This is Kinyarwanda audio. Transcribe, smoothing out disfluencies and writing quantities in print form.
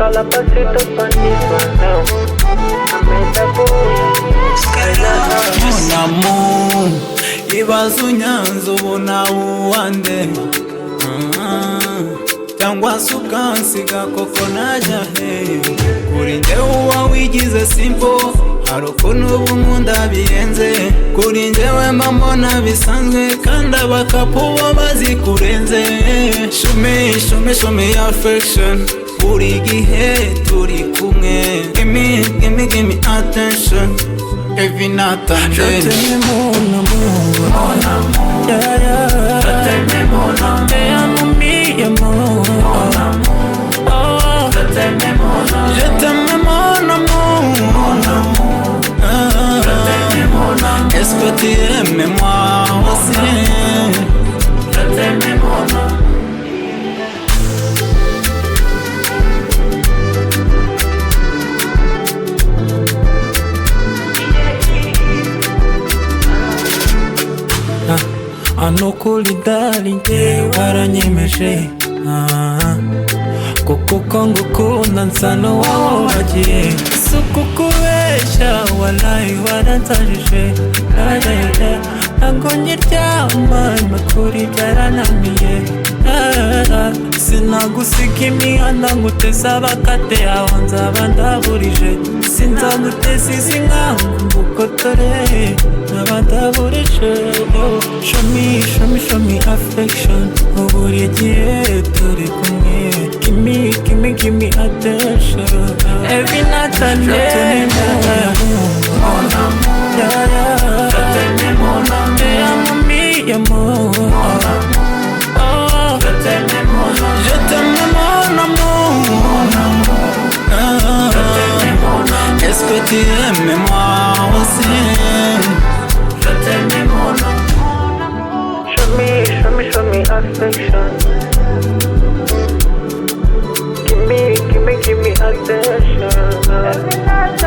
Calabacitos pa' Nifanao. Mon amour, ibaze unyanze ubona uwande cyangwa se ukansiga koko najya he. Kuri njyewe uba wigize simple, hari ukuntu ubu nkunda birenze. Kuri njyewe mba mbona bisanzwe kandi abakapu bo bazi kurenze. Show me affection, buri gihe turi kumwe. Give me attention every night and day. Je t'aime mon amour, mon amour, yeah, yeah. Je t'aime mon amour, te amo mi amor, mon amour, oh. Je t'aime mon amour, Je t'aime mon amour, mon amour, je t'aime mon amour. Est-ce que tu aimes moi aussi? Je t'aime mon amour. Anukuli darling, waranyemeje kuko kongo kuna nsano wao bagiye sukukubesha wallahi warantajije ntabwo nyiryama makuri byarananiye sinagusiga imihanda nguteza abakate aho nzaba ndaburije sinzaguteza izi nkangu ukotore nzaba ndaburije. Show me affection, buri gihe turi kumwe. Give me attention every night and day. Mon amour, yeah, yeah. Je t'aime mon amour, te amo mi amor, mon amour, oh. Je t'aime mon amour, Je t'aime mon amour, mon amour, je t'aime mon amour. Est-ce que tu aimes moi aussi? Je t'aime mon amour. Show me affection. Give me attention. Every night